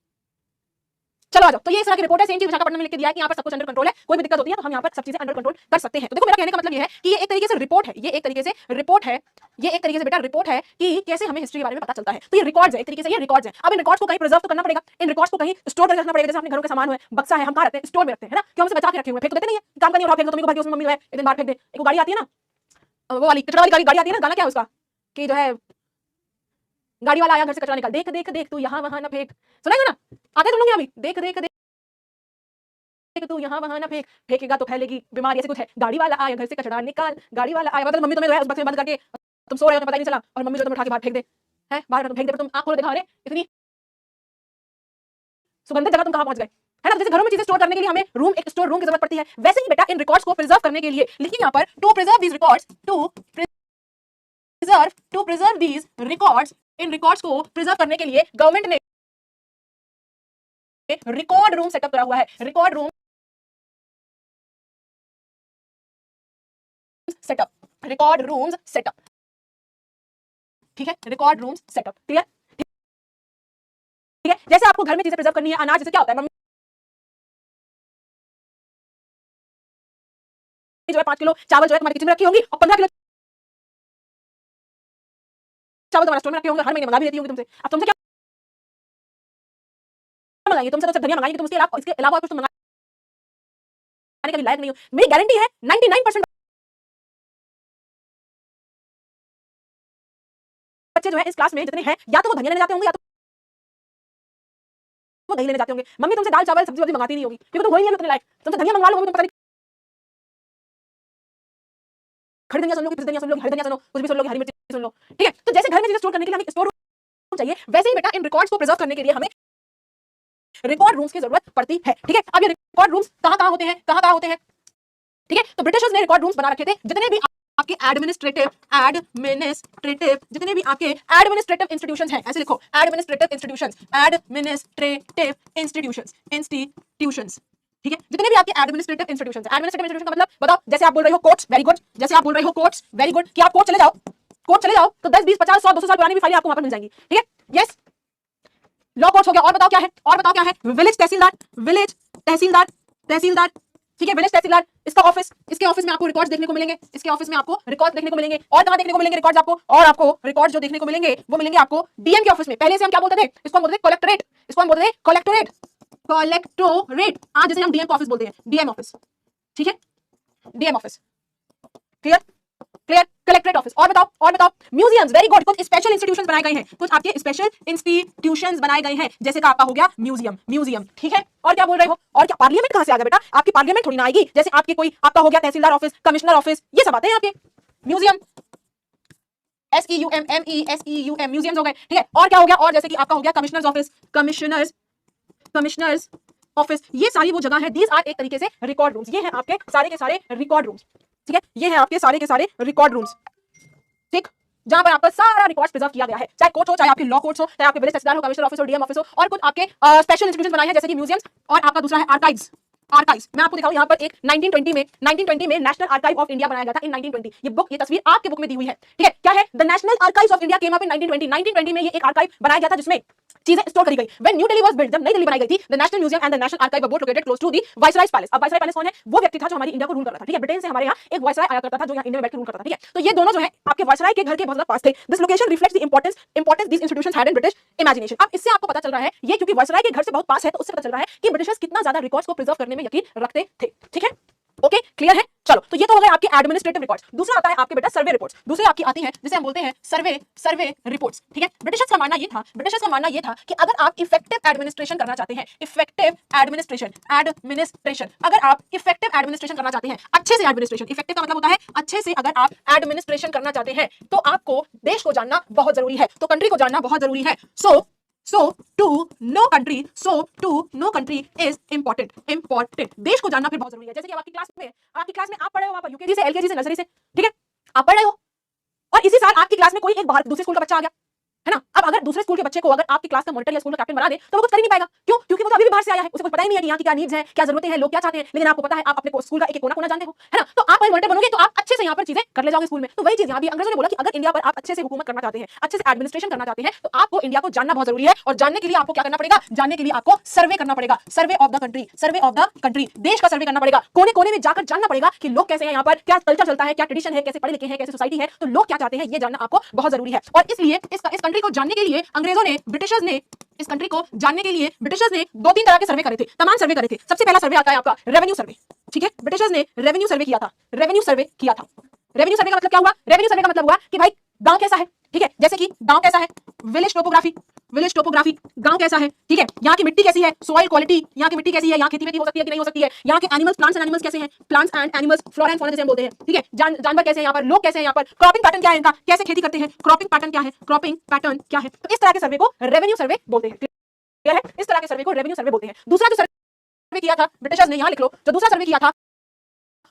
चलो आ जाओ। तो ये इस तरह की रिपोर्ट है, सेम चीज विशाखापट्टनम में लिख के दिया है कि यहाँ पर सब कुछ अंडर कंट्रोल है, कोई भी दिक्कत होती है तो हम यहाँ पर सब चीजें अंडर कंट्रोल कर सकते हैं। तो देखो मेरा कहने का मतलब ये है कि ये एक तरीके से रिपोर्ट है, ये एक तरीके से रिपोर्ट है, ये एक तरीके से बेटा रिपोर्ट है कि कैसे हमें हिस्ट्री के बारे में पता चलता है। तो ये रिकॉर्ड्स है, एक तरीके से ये रिकॉर्ड्स है। अब इन रिकॉर्ड्स को कहीं प्रिजर्व तो करना पड़ेगा, इन रिकॉर्ड्स को कहीं स्टोर करके रखना पड़ेगा। जैसे अपने घरों के सामान है, बक्सा है, हम कहाँ रखते हैं, स्टोर में रखते हैं, है ना, कि हमसे बचा के रखे हुए, फेंक तो देते नहीं है, काम का नहीं उठा फेंक दो, तुम्हें को भाई उसमें मम्मी है एक दिन बाहर फेंक दे। एक गाड़ी आती है ना, वो वाली कचरा वाली गाड़ी आती है ना, गाना क्या है उसका कि जो है गाड़ी वाला आया घर से कचरा निकाल, देख देख देख तू यहाँ वहां ना फेंक, सुनाएगा ना, आते तुम लोग यहाँ भी, देख देख देख तू यहाँ वहां ना फेंक, फेंकेगा तो फैलेगी बीमारी, ऐसे कुछ है। गाड़ी वाला आया घर से कचरा निकाल, गाड़ी वाला आया, मतलब मम्मी तुम्हें जो है उस बक्से में बंद करके तुम सो रहे हो, तुम्हें पता ही नहीं चला, और मम्मी जो तुम्हें उठा के बाहर फेंक दे, है बाहर फेंक दे, तुम आंख खोलो देखा, अरे इतनी सुगंधित जगह तुम कहां पहुंच गए, है ना। जैसे घरों में चीजें स्टोर करने के लिए हमें रूम, एक स्टोर रूम की जरूरत पड़ती है, वैसे ही बेटा इन रिकॉर्ड्स को प्रिजर्व करने के लिए लिखिए यहाँ पर, to preserve these records, to preserve these records, इन रिकॉर्ड्स को प्रिजर्व करने के लिए गवर्नमेंट ने रिकॉर्ड रूम सेटअप करा हुआ है, record room setup, record rooms setup, ठीक है, रिकॉर्ड रूम्स सेटअप, क्लियर, ठीक है। जैसे आपको घर में चीजें प्रिजर्व करनी है, अनाज जैसे क्या होता है, मम्मी जो है 5 किलो चावल जो है तुम्हारे किचन में रखी होंगी, और 15 किलो चावल तुम्हारे स्टोर में रखे होंगे, हर महीने मंगा भी देती होंगी तुमसे। अब तुमसे क्या मंगाएंगे, तुमसे तो सिर्फ धनिया मंगाएंगे, तुम इसके अलावा कुछ तो मंगाने के लायक नहीं हो। मेरी गारंटी है 99% बच्चे जो है इस क्लास में जितने हैं, या तो वो धनिया लेने जाते होंगे, या तो वो दही लेने जाते होंगे। मम्मी तुमसे दाल चावल सब्जी मंगाती नहीं होगी, क्योंकि तुम हो ही नहीं उतने लायक। तुमसे धनिया मंगवा लो, मम्मी तुम पता नहीं खड़ी धनिया सुन लो, धनिया सुन लो, हरी धनिया सुनो, कुछ भी सुन लो, हरी मिर्ची सुन लो, ठीक है। तो जैसे घर में चीजें स्टोर करने के लिए हमें स्टोर रूम चाहिए, वैसे ही बेटा इन रिकॉर्ड्स को प्रिजर्व करने के लिए हमें रिकॉर्ड रूम्स की जरूरत पड़ती है, ठीक है। अब ये रिकॉर्ड रूम्स कहाँ होते हैं, कहाँ होते हैं, ठीक है। तो ब्रिटिशर्स ने रिकॉर्ड रूम्स बना रखे थे, जितने भी आपके एडमिनिस्ट्रेटिव जितने भी आपके एडमिनिस्ट्रेटिव इंस्टीट्यूशंस हैं, ऐसे लिखो, एडमिनिस्ट्रेटिव इंस्टीट्यूशंस, एडमिनिस्ट्रेटिव इंस्टीट्यूशंस, ठीक है। जितने भी आपके एडमिनिस्ट्रेटिव इंस्टीट्यूशंस, एडमिनिस्ट्रेटिव इंस्टीट्यूशन का मतलब बताओ, जैसे आप बोल रहे हो कोर्ट्स, वेरी गुड, जैसे आप बोल रहे हो कोर्ट्स, वेरी गुड, कि आप कोर्ट चले जाओ तो 10 20 50 100 200 साल पुरानी भी फाइलें आपको वहां पर मिल जाएंगी, ठीक है। यस, लॉ कोर्ट्स हो गया। और बताओ क्या है, विलेज तहसीलदार, ठीक है, विलेज तहसीलदार, इसका ऑफिस, इसके ऑफिस में आपको रिकॉर्ड्स देखने को मिलेंगे, इसके ऑफिस में आपको रिकॉर्ड्स देखने को मिलेंगे। और कहां देखने को मिलेंगे रिकॉर्ड्स आपको, और आपको रिकॉर्ड्स जो देखने को मिलेंगे वो मिलेंगे आपको डीएम के ऑफिस में। पहले से हम क्या बोलते थे, इसको हम बोलते थे कलेक्टरेट, इसको हम बोलते थे कलेक्टोरेट, आज जैसे हम डीएम का ऑफिस बोलते हैं, डीएम ऑफिस, ठीक है, DM office, clear, collectorate office. और बताओ म्यूजियम्स, वेरी गुड, कुछ स्पेशल इंस्टीट्यूशंस बनाए गए हैं, कुछ आपके स्पेशल इंस्टीट्यूशंस बनाए गए हैं, जैसे का आपका हो गया म्यूजियम, ठीक है। और क्या बोल रहे हो, और क्या पार्लियामेंट कहां से आ गया बेटा, आपकी पार्लियामेंट थोड़ी ना आएगी, जैसे आपके कोई आपका हो गया तहसीलदार ऑफिस, कमिश्नर ऑफिस, ये सब आते हैं आपके म्यूजियम, SEUM म्यूजियम्स हो गए, ठीक है। और क्या हो गया, और जैसे कि आपका हो गया कमिश्नर्स ऑफिस, कमिश्नर्स ऑफिस, ये सारी वो जगह है, दीज आर एक तरीके से रिकॉर्ड रूम्स, ये हैं आपके सारे के सारे रिकॉर्ड रूम्स, ठीक है, ये है आपके सारे के सारे रिकॉर्ड रूम्स, ठीक, जहां पर आपका सारा रिकॉर्ड्स प्रिजर्व किया गया है, चाहे कोर्ट हो, चाहे आपके लॉ कोर्ट्स हो, चाहे आपके विलेज तहसीलदार हो, कमिश्नर ऑफिस हो, डीएम ऑफिस हो, और कुछ आपके स्पेशल इंस्टीट्यूशंस बनाए हैं जैसे कि म्यूजियम्स, और आपका दूसरा है आर्काइव्स। मैं आपको दिखाऊं, यहाँ पर एक 1920 में नेशनल आर्काइव ऑफ इंडिया बनाया गया था इन 1920। ये बुक, ये तस्वीर आपके बुक में दी हुई है, ठीक है। क्या है, the national archives of India came up in 1920 में ये एक आर्काइव बनाया गया था जिसमें चीजें स्टोर करी गई। When New Delhi was built, जब नई दिल्ली बनाई गई थी, the national museum and the national archive were both located close to the viceroy's palace. अब वाइसराय पैलेस कौन है, वो व्यक्ति था जो हमारी इंडिया को रूल कर रहा था, ठीक है। ब्रिटेन से हमारे यहाँ एक वाइसराय आया करता था जो यहाँ इंडिया में बैठ के रूल करता था, ठीक है। तो ये दोनों जो है आपके वाइसराय के घर के बहुत ज्यादा पास थे। This location reflects the importance this institutions had in British imagination. अब इससे आपको पता चल रहा है, ये क्योंकि वाइसराय के घर से बहुत पास है, तो उससे पता चल रहा है कि ब्रिटिशर्स कितना ज्यादा रिकॉर्ड्स को प्रिजर्व करने में यकीन रखते थे, ठीक है। ओके, क्लियर है। चलो, तो ये तो हो गए आपके एडमिनिस्ट्रेटिव रिकॉर्ड्स। दूसरा आता है आपके बेटा सर्वे रिपोर्ट्स। दूसरे आपकी आती हैं जिसे हम बोलते हैं सर्वे रिपोर्ट्स, ठीक है। ब्रिटिशर्स का मानना ये था कि अगर आप इफेक्टिव एडमिनिस्ट्रेशन करना चाहते हैं, इफेक्टिव एडमिनिस्ट्रेशन, अगर आप इफेक्टिव एडमिनिस्ट्रेशन करना चाहते हैं, अच्छे से एडमिनिस्ट्रेशन, इफेक्टिव का मतलब होता है अच्छे से, अगर आप एडमिनिस्ट्रेशन करना चाहते हैं तो आपको देश को जानना बहुत जरूरी है, तो कंट्री को जानना बहुत जरूरी है। So to know country is important। देश को जानना फिर बहुत जरूरी है। जैसे कि आपकी क्लास में आप पढ़े हो, आप यूकेजी से, एलकेजी से, नर्सरी से, ठीक है, आप पढ़ रहे हो, और इसी साल आपकी क्लास में कोई एक बाहर दूसरे स्कूल का बच्चा आ गया, है ना। अब अगर दूसरे स्कूल के बच्चे को अगर आपकी क्लास का मॉनिटर या स्कूल का कैप्टन बना दे तो वो कुछ कर ही नहीं पाएगा। क्यों? क्योंकि वो तो अभी भी बाहर से आया है, उसे कुछ पता ही नहीं है कि यहाँ की क्या नीड्स है, क्या जरूरतें हैं, लोग क्या चाहते हैं। लेकिन आपको पता है, आप अपने स्कूल का एक कोना कोना जानते हो, है ना। तो आप मॉनिटर बनोगे तो आप अच्छे से यहाँ पर चीजें कर ले जाओगे स्कूल में। तो वही चीज यहाँ भी अंग्रेजों ने बोला कि अगर इंडिया पर आप अच्छे से हुकूमत करना चाहते हैं, अच्छे से एडमिनिस्ट्रेशन करना चाहते हैं, तो आपको इंडिया को जानना बहुत जरूरी है। और जानने के लिए आपको क्या करना पड़ेगा? जानने के लिए आपको सर्वे करना पड़ेगा, survey of the country, survey of the country, देश का सर्वे करना पड़ेगा। कोने कोने में जाकर जानना पड़ेगा कि लोग कैसे हैं, यहाँ पर क्या कल्चर चलता है, क्या ट्रेडिशन है, कैसे पढ़े लिखे हैं, कैसे सोसाइटी है, तो लोग क्या चाहते हैं, ये जानना आपको बहुत जरूरी है। और इसलिए इस कंट्री को जानने के लिए अंग्रेजों ने, ब्रिटिशर्स ने, इस कंट्री को जानने के लिए ब्रिटिशर्स ने 2-3 तरह के सर्वे करे थे, तमाम सर्वे करे थे। सबसे पहला सर्वे आता है आपका रेवेन्यू सर्वे, ठीक है। ब्रिटिशर्स ने रेवेन्यू सर्वे किया था, रेवेन्यू सर्वे किया था। रेवेन्यू सर्वे का मतलब क्या हुआ? रेवेन्यू सर्वे का मतलब हुआ कि भाई गांव कैसा है, ठीक है। जैसे कि गांव कैसा है, विलेज टोपोग्राफी, विलेज टोपोग्राफी, गांव कैसा है, ठीक है। यहाँ की मिट्टी कैसी है, सॉइल क्वालिटी, यहाँ की मिट्टी कैसी है, यहाँ खेती वेती हो सकती है कि नहीं हो सकती है, यहाँ के एनिमल्स, प्लांट्स एंड एनिमल्स कैसे हैं, plants and animals, flora and fauna जैसे हम बोलते हैं, ठीक है। जानवर कैसे हैं यहाँ पर, लोग कैसे हैं यहाँ पर, क्रॉपिंग पैटर्न क्या है इनका, कैसे खेती करते हैं, क्रॉपिंग पैटर्न क्या है, क्रॉपिंग पैटर्न क्या है। तो इस तरह के सर्वे को रेवेन्यू सर्वे बोलते हैं, क्लियर है। इस तरह के सर्वे को रेवेन्यू सर्वे बोलते हैं। दूसरा जो सर्वे किया था ब्रिटिशर्स ने, यहाँ लिख लो, जो दूसरा सर्वे किया था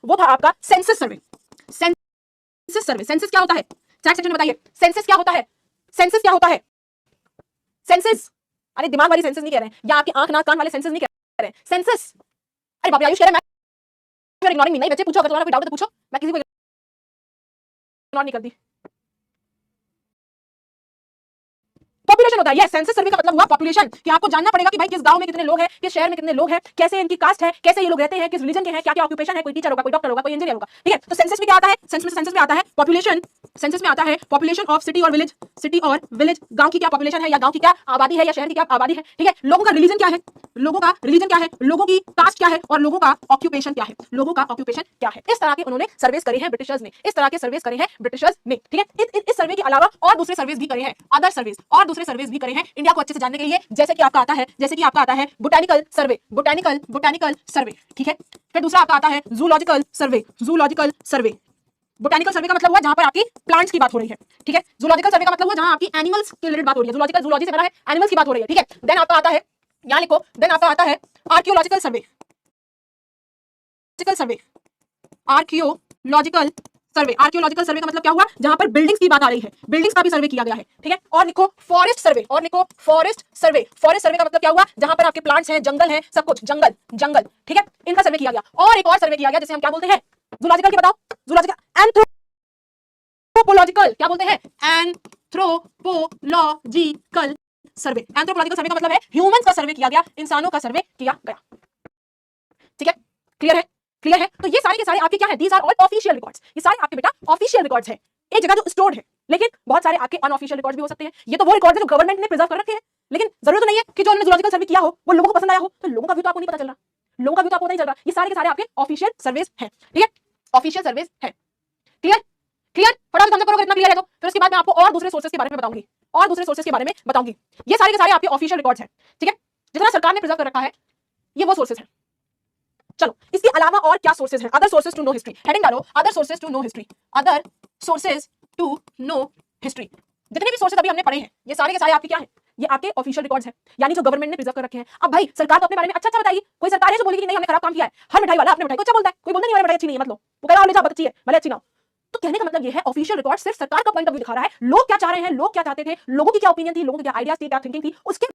वो था आपका सेंसस सर्वे। सेंसस सर्वे, सेंसस क्या होता है, चैट सेक्शन में बताइए, सेंसस क्या होता है, सेंसस क्या होता है, सेंसस, अरे दिमाग वाली सेंसस नहीं कह रहे हैं, या आपकी आंख नाक कान वाले सेंसस नहीं कह रहे हैं, सेंसस। अरे बाप रे, आयुष कह रहे हैं मैं इग्नोरिंग मी, नहीं बच्चे पूछो, अगर तुम्हारा कोई डाउट है तो पूछो, मैं किसी को इग्नोर नहीं करती। पॉपुलेशन होता है, यस, सेंसस सर्वे का मतलब हुआ पॉपुलेशन, कि आपको जानना पड़ेगा कि भाई किस गांव में कितने लोग हैं, किस शहर में कितने लोग हैं, कैसे इनकी कास्ट है, कैसे ये लोग रहते हैं, किस रिलीजन के हैं, क्या क्या ऑक्यूपेशन है, कोई टीचर होगा, कोई डॉक्टर होगा, कोई इंजीनियर होगा, ठीक है। तो सेंसस में क्या आता है, सेंसस में आता है पॉपुलेशन, सेंसस में आता है पॉपुलेशन ऑफ सिटी और विलेज, सिटी और विलेज, गांव की क्या पॉपुलेशन है, या गांव की क्या आबादी है, या शहर की क्या आबादी है, ठीक है। लोगों का रिलीजन क्या है, लोगों का रिलीजन क्या है, लोगों की कास्ट क्या है, और लोगों का ऑक्यूपेशन क्या है, लोगों का ऑक्यूपेशन क्या है। इस तरह के उन्होंने सर्वेस करे हैं ब्रिटिशर्स ने, इस तरह के सर्वेस करे हैं ब्रिटिशर्स ने, ठीक है। इस सर्वे के अलावा और दूसरे सर्वेस भी करे हैं, अदर सर्वेस, और दूसरे सर्वेस भी करे हैं इंडिया को अच्छे से जानने के लिए। जैसे कि आपका आता है, जैसे कि आपका आता है बोटैनिकल सर्वे, बोटैनिकल सर्वे, ठीक है। फिर दूसरा आपका आता है zoological survey, zoological survey. Botanical survey का मतलब हुआ जहां पर आपकी प्लांट्स की बात हो रही है, ठीक है। जूलॉजिकल सर्वे का मतलब हुआ जहां आपकी एनिमल्स के रिलेटेड बात हो रही है, जूलॉजिकल, जूलॉजी से बना है, एनिमल्स की बात हो रही है, ठीक है। देन आपका आता है, यहां लिखो, देन आपका आता है आर्कियोलॉजिकल सर्वे, सर्वे, आर्कियोलॉजिकल सर्वे। आर्कियोलॉजिकल सर्वे का मतलब क्या हुआ? जहां पर बिल्डिंग्स की बात आ रही है, बिल्डिंग्स का भी सर्वे किया गया है, ठीक है। और लिखो फॉरेस्ट सर्वे, और लिखो फॉरेस्ट सर्वे। फॉरेस्ट सर्वे का मतलब क्या हुआ? जहां पर आपके प्लांट्स हैं, जंगल है, सब कुछ जंगल, जंगल, ठीक है, इनका सर्वे किया गया। और एक और सर्वे किया गया जिसे हम क्या बोलते हैं, जूलॉजिकल की बताओ, जूलॉजिकल, एंथ्रोपोलॉजिकल, क्या बोलते हैं, एंथ्रोपोलॉजिकल सर्वे। एंथ्रोपोलॉजिकल सर्वे का मतलब है ह्यूमंस का सर्वे किया गया, इंसानों का सर्वे किया गया, ठीक है। क्लियर है, क्लियर है। तो ये सारे के सारे आपके क्या है, these are all official records, ये सारे आपके बेटा ऑफिशियल रिकॉर्ड्स हैं, एक जगह जो स्टोर्ड है। लेकिन बहुत सारे आपके अनऑफिशियल रिकॉर्ड्स भी हो सकते हैं। ये तो वो रिकॉर्ड्स हैं जो गवर्नमेंट ने प्रिजर्व कर रखे हैं, लेकिन जरूरत तो नहीं है कि जो हमने जूलॉजिकल सर्वे किया हो वो लोगों को पसंद आया हो, तो लोगों का व्यू तो आपको नहीं पता चल रहा, लोगों का व्यू तो आपको नहीं चल रहा। ये सारे के सारे आपके ऑफिशियल सर्वेस हैं, ठीक है, ऑफिशियल सर्वेस हैं। क्लियर, क्लियर, फटाफट समझ करो, इतना क्लियर है तो फिर उसके बाद मैं आपको और दूसरे सोर्सेस के बारे में बताऊंगी, और दूसरे सोर्सेस के बारे में बताऊंगी। ये सारे के सारे आपके ऑफिशियल रिकॉर्ड्स हैं, ठीक है, जितना सरकार ने प्रिजर्व कर रखा है, ये वो सोर्सेस हैं। चलो, इसके अलावा और क्या सोर्सेज हैं? Other sources to know history, heading डालो, other sources to know history, other sources to know history. जितने भी सोर्सेज अभी हमने पढ़े हैं, ये सारे के सारे आपके क्या हैं? ये आपके ऑफिशियल रिकॉर्ड्स हैं, यानी जो गवर्नमेंट ने प्रिजर्व कर रखे हैं। अब भाई सरकार तो अपने बारे में अच्छा अच्छा बताएगी, कोई सरकार है जो बोलेगी कि नहीं हमने खराब काम किया है? हर मिठाई वाला अपने मिठाई को अच्छा बोलता है, कोई बोलता नहीं मिठाई अच्छी नहीं है, मतलब वो कह रहा है ले जा, अच्छी है भले अच्छी ना हो। तो कहने का मतलब ये है, ऑफिशियल रिकॉर्ड सिर्फ सरकार का पॉइंट ऑफ व्यू दिखा रहा है, लोग क्या चाह रहे हैं, लोग क्या चाहते थे, लोगों की क्या ओपिनियन थी, लोगों की क्या आइडियाज थी, क्या थिंकिंग थी, उसके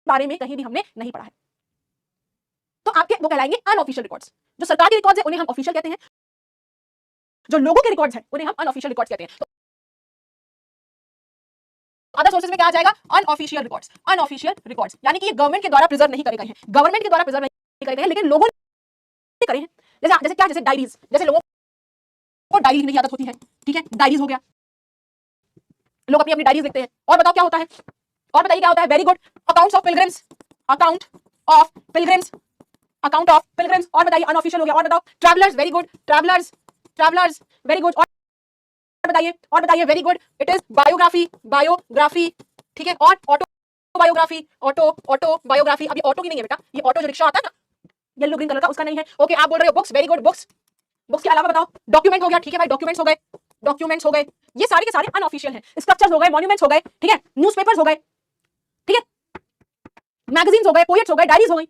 बारे में कहीं भी हमने नहीं पढ़ा है। तो आपके वो कहलाएंगे अनऑफिशियल रिकॉर्ड्स। जो सरकार के रिकॉर्ड्स हैं उन्हें हम ऑफिशियल कहते हैं, जो लोगों के रिकॉर्ड्स हैं उन्हें हम अनऑफिशियल रिकॉर्ड्स कहते हैं। तो अदर सोर्सेज में क्या आ जाएगा? अनऑफिशियल रिकॉर्ड्स, अनऑफिशियल रिकॉर्ड्स, यानी कि ये गवर्नमेंट के द्वारा प्रिजर्व नहीं करे गए हैं, गवर्नमेंट के द्वारा प्रिजर्व नहीं करे गए हैं, लेकिन लोगों ने करे हैं। जैसे क्या, जैसे डायरीज, जैसे लोगों को डायरी लिखने की आदत होती है, ठीक है, डायरीज हो गया, लोग अपनी अपनी डायरीज लिखते हैं। और बताओ क्या होता है, और बताइए क्या होता है? Very good, accounts of pilgrims, account of pilgrims, account of pilgrims. और बताइए अनऑफिशियल हो गया। और बताओ travellers, very good, travellers, travellers, very good. और बताइए very good, it is biography, biography, ठीक है। और ऑटोबायोग्राफी, ऑटोबायोग्राफी। अब ये ऑटो की नहीं है बेटा, ये ऑटो जो रिक्शा आता है ना येलो ग्रीन कलर का, उसका नहीं है। ओके, आप बोल रहे हो books, very good, books. Books के अलावा बताओ, डॉक्यूमेंट हो गया, ठीक है भाई, डॉक्यूमेंट्स हो गए, डॉक्यूमेंट्स हो गए, ये सारे के सारे अनऑफिशियल हैं। स्ट्रक्चर्स हो गए, मॉन्यूमेंट्स हो गए, ठीक है, न्यूज़पेपर्स हो गए, ठीक है, मैगजीन्स हो गए, पोएट्स हो गए, डायरीज हो गई।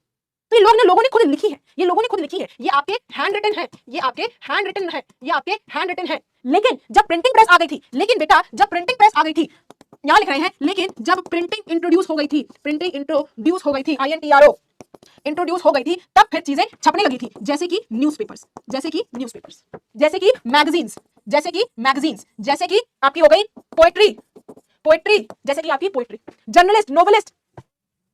तो ये लोगों ने खुद लिखी है, ये लोगों ने खुद लिखी है, ये आपके हैंड रिटन है, ये आपके हैंड रिटन है, ये आपके हैंड रिटन है। लेकिन जब प्रिंटिंग प्रेस आ गई थी, लेकिन बेटा जब प्रिंटिंग प्रेस आ गई थी, यहां लिख रहे हैं, लेकिन जब प्रिंटिंग इंट्रोड्यूस हो गई थी, प्रिंटिंग इंट्रोड्यूस हो गई थी, INTRO इंट्रोड्यूस हो गई थी, तब फिर चीजें छपने लगी थी, जैसे कि न्यूज़पेपर्स, जैसे कि न्यूज़पेपर्स, जैसे कि मैगजीन्स, जैसे कि मैगजीन्स, जैसे कि आपकी हो गई पोएट्री, पोएट्री, जैसे कि आपकी पोएट्री, जर्नलिस्ट, नोवेलिस्ट।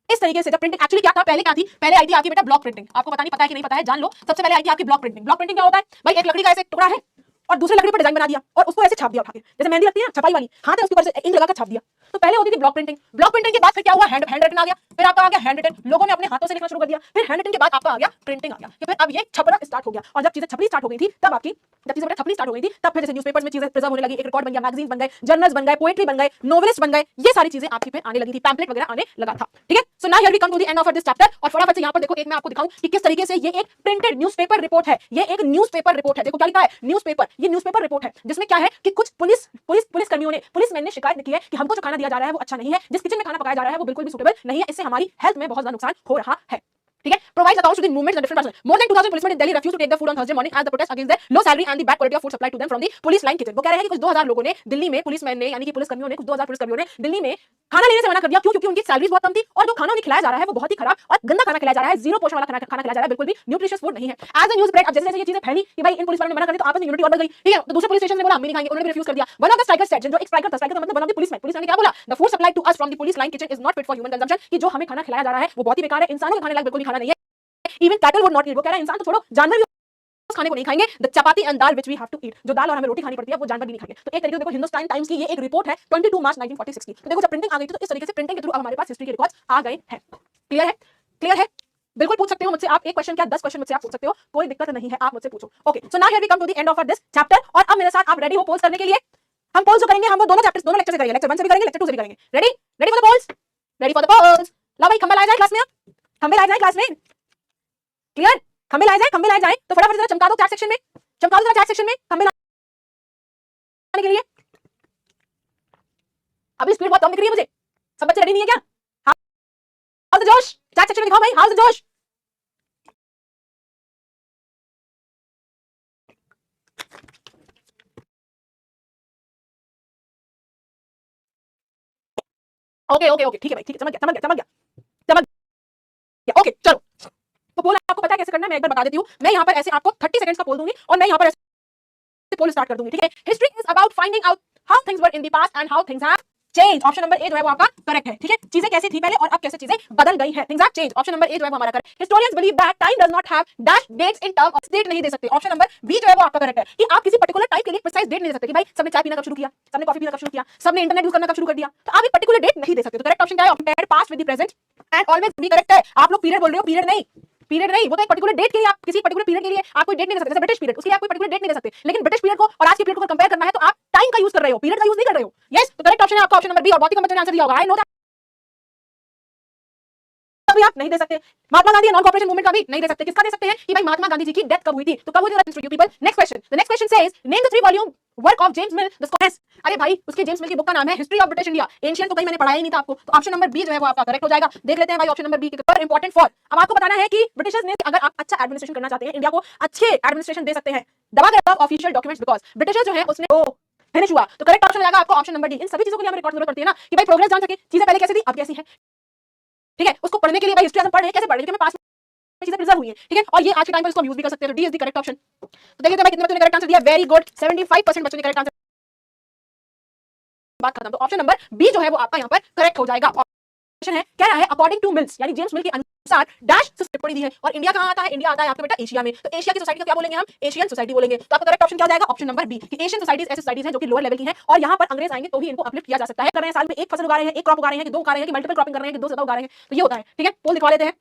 इस तरीके से जब प्रिंटिंग एक्चुअली क्या था, पहले क्या थी, पहले आई थी आपकी बेटा ब्लॉक प्रिंटिंग। आपको पता नहीं, पता है कि नहीं पता है, जान लो। सबसे पहले आई थी आपकी ब्लॉक प्रिंटिंग। ब्लॉक प्रिंटिंग क्या होता है भाई, एक लकड़ी का ऐसे टुकड़ा है और दूसरी लकड़ी पर डिजाइन बना दिया और उसको ऐसे छाप दिया उठा के, जैसे मेहंदी लगती है छपाई वाली, हाथ है उसके ऊपर से इंक लगा कर छाप दिया। तो पहले होती थी ब्लॉक प्रिंटिंग। ब्लॉक प्रिंटिंग के बाद फिर क्या हुआ, हैंड रिटन आ गया, फिर आपका आ गया हैंड रिटन, लोगों ने अपने हाथों से लिखना शुरू कर दिया। फिर हैंड रिटन के बाद आपका आ गया प्रिंटिंग आ गया, कि फिर अब ये छपना स्टार्ट हो गया। और जब चीजें छपनी स्टार्ट हो गई थी, तब आपकी जब चीजें छपनी स्टार्ट हो गई थी, तब फिर जैसे न्यूज़पेपर्स में चीजें प्रिजर्व होने लगी, एक रिकॉर्ड बन गया, मैगजीन बन गए, जर्नल्स बन गए, पोएट्री बन गए, नोवेलिस्ट बन गए, ये सारी चीजें आपकी फिर आने लगी थी, पैम्पलेट वगैरह आने लगा था। ठीक है, so now here we come to the end of this chapter. और फटाफट से यहां पर देखो, एक मैं आपको दिखाऊं कि किस तरीके से ये एक प्रिंटेड न्यूज़पेपर रिपोर्ट है। ये एक न्यूज़पेपर रिपोर्ट है, देखो क्या लिखा है, न्यूज़पेपर। ये न्यूज़पेपर रिपोर्ट है जिसमें क्या है कि कुछ पुलिस कर्मियों ने, पुलिसमैन ने शिकायत की है कि हमको जो खाना दिया जा रहा है वो अच्छा नहीं है, जिस किचन में खाना पकाया जा रहा है वो बिल्कुल भी सूटेबल नहीं है, इससे हमारी हेल्थ में बहुत ज्यादा नुकसान हो रहा है। ठीक है, provides accounts to the movements and different persons. More than 2000 policemen in Delhi refused to take their food on Thursday morning as the protest against the low salary and the bad quality of food supplied to them from the police line kitchen. वो कह रहे हैं कि कुछ 2000 लोगों ने दिल्ली में, पुलिसमैन ने यानी कि पुलिस कर्मियों ने, कुछ 2000 पुलिस कर्मियों ने दिल्ली में खाना लेने से मना कर दिया। क्यों? क्योंकि उनकी सैलरीज बहुत कम थी और जो खाना उन्हें खिलाया जा रहा है वो बहुत ही खराब और गंदा खाना खिलाया जा रहा है, जीरो पोषण वाला खाना खिलाया जा रहा है, बिल्कुल भी न्यूट्रिशियस फूड नहीं है। एज द न्यूज़ ब्रेक, अब जैसे जैसे ये चीजें फैली कि भाई इन पुलिस वालों ने मना कर दिया, तो आपस में यूनिटी और बढ़ गई। ठीक है, तो दूसरे पुलिस स्टेशन ने बोला हम भी नहीं खाएंगे, उन्होंने भी रिफ्यूज कर दिया। One of the strikers said, जो एक स्ट्राइकर था, स्ट्राइकर का मतलब वन ऑफ द पुलिसमैन ने क्या बोला, the food supplied to us from the police line kitchen is not fit for human consumption, कि जो हमें खाना खिलाया जा रहा है वो बहुत ही बेकार है, इंसानों के खाने लायक बिल्कुल भी खाना नहीं है। Even cattle would not eat, वो कह रहा है इंसान तो छोड़ो, जानवर भी उस खाने को नहीं खाएंगे। The chapati and dal which we have to eat, जो दाल और हमें रोटी खानी पड़ती है वो जानवर भी नहीं खाएंगे। तो एक तरीके से देखो, हिंदुस्तान टाइम्स की ये एक रिपोर्ट है 22 मार्च 1946 की। तो देखो जब प्रिंटिंग आ गई थी, तो इस तरीके से प्रिंटिंग के थ्रू अब हमारे पास हिस्ट्री के रिकॉर्ड्स आ गए हैं। क्लियर है? क्लियर है? बिल्कुल पूछ सकते हो मुझसे आप, एक क्वेश्चन क्या 10 क्वेश्चन मुझसे आप पूछ सकते हो, कोई दिक्कत नहीं है, आप मुझसे पूछो। Okay, so now here we come to the end of this chapter. और अब मेरे साथ आप रेडी हो पोल्स करने के लिए? हम पोल्स जो करेंगे, हम वो दोनों चैप्टर्स, दोनों लेक्चर से करेंगे, लेक्चर 1 से भी करेंगे, लेक्चर 2 से भी करेंगे। Ready? Ready for the polls? Ready for the polls? ला भाई, खंबा लाया जाए क्लास में, खंबे लाए जाए क्लास में। क्लियर? खंबे लाए जाए, तो फटाफट जरा चमका दो चैट सेक्शन में, चमका दो जरा चैट सेक्शन में खंबे लाने के लिए। अभी स्पीड बहुत कम दिख रही है मुझे, सब बच्चे रेडी नहीं है क्या? हाउस द जोश, चैट सेक्शन में दिखाओ भाई, हाउस द जोश। ओके ओके ओके, ठीक है भाई, ठीक है, समझ गया। ओके चलो, तो पोल आपको पता है कैसे करना है, मैं एक बार बता देती हूँ। मैं यहाँ पर ऐसे आपको 30 सेकंड्स का पोल दूंगी और मैं यहाँ पर ऐसे पोल स्टार्ट कर दूंगी। ठीक है, history is about finding out how things were in the past and how things have change. Option number A जो है वो आपका करेक्ट है। ठीक है, चीजें कैसी थी पहले और अब कैसे चीजें बदल गई हैं, things have change. Option number A जो है वो हमारा correct. Historians believe that time does not have dash dates in term of date नहीं दे सकते। ऑप्शन नंबर बी जो है वो आपका करेक्ट है कि आप किसी पर्टिकुलर टाइम के लिए प्रिसाइज डेट नहीं दे सकते कि भाई सबने चाय पीना कब शुरू किया, सबने कॉफी पीना कब शुरू किया, सबने इंटरनेट यूज करना कब शुरू कर दिया, तो आप एक पर्टिकुलर डेट नहीं दे सकते। तो करेक्ट ऑप्शन क्या है? Compare past with the present and always be correct है। आप लोग पीरियड बोल रहे हो, पीरियड नहीं, वो तो एक पर्टिकुलर डेट के लिए, आप किसी पर्टिकुलर पीरियड के लिए आप कोई डेट नहीं दे सकते, जैसे ब्रिटिश पीरियड, उसके लिए आप कोई पर्टिकुलर डेट नहीं दे सकते। लेकिन ब्रिटिश पीरियड को और आज के पीरियड को कंपेयर करना है तो आप टाइम का यूज कर रहे हो, पीरियड का यूज नहीं कर रहे हो। यस, तो करेक्ट ऑप्शन है आपका ऑप्शन नंबर बी। और बहुत ही कम बच्चों ने आंसर दिया होगा, आई नो दैट। भी आप नहीं दे सकते। Mahatma Gandhi non corporation movement का भी नहीं दे सकते। किसका दे सकते हैं कि भाई महात्मा गांधी जी की डेथ कब हुई थी, तो कब हुई थी for you people. Next question, the next question says name the 3 volume work of James Mill the squires. अरे भाई, उसके जेम्स मिल की बुक का नाम है history of British India. Ancient तो कहीं मैंने पढ़ाया ही नहीं था आपको, तो ऑप्शन नंबर बी जो है वो आपका करेक्ट हो जाएगा। देख लेते हैं भाई ऑप्शन नंबर बी के इंपॉर्टेंट फॉर। अब आपको बताना है कि ब्रिटिशर्स ने, अगर आप अच्छा एडमिनिस्ट्रेशन करना चाहते हैं, इंडिया को अच्छे एडमिनिस्ट्रेशन दे सकते हैं, दबा के रखो ऑफिशियल डॉक्यूमेंट्स, बिकॉज़ ब्रिटिशर्स जो है उसने ओ फिनिश हुआ। तो करेक्ट ऑप्शन लगाएगा आपको ऑप्शन नंबर डी। इन सभी चीजों के लिए हमें रिकॉर्ड जरूरत पड़ती है ना, कि भाई प्रोग्रेस जान सके, चीजें पहले कैसी थी अब कैसी है। ठीक है, उसको पढ़ने के लिए भाई हिस्ट्री हम पढ़ रहे हैं, कैसे पढ़ रहे हैं, क्योंकि हमें पास में चीजें प्रिजर्व हुई हैं। ठीक है, और ये आज के टाइम पर इसको हम यूज भी कर सकते हैं। तो D is the correct option. तो देखिए भाई कितने बच्चों ने करेक्ट आंसर दिया, वेरी गुड, 75% बच्चों ने करेक्ट आंसर। बात खत्म। तो ऑप्शन नंबर बी जो है वो आपका यहाँ पर करेक्ट हो जाएगा। ऑप्शन है क्या है, अकॉर्डिंग टू मिल्स, यानी जेम्स मिल के अनुसार डैश से टिप्पणी दी है। और इंडिया कहाँ आता है? इंडिया आता है आपका बेटा एशिया में। तो एशिया की सोसाइटी को क्या बोलेंगे हम? एशियन सोसाइटी बोलेंगे। तो आपका करेक्ट ऑप्शन क्या हो जाएगा? ऑप्शन नंबर बी, कि एशियन सोसाइटीज ऐसी सोसाइटीज हैं जो कि लोअर लेवल की हैं और यहाँ पर अंग्रेज आएंगे तो ही इनको अपलिफ्ट किया जा सकता है। कर रहे हैं साल में एक फसल उगा रहे हैं, एक क्रॉप उगा रहे हैं, कि दो उगा रहे हैं, कि मल्टीपल क्रॉपिंग कर रहे हैं, कि दो ज्यादा उगा रहे हैं, तो ये होता है। ठीक है, पोल दिखवा लेते हैं।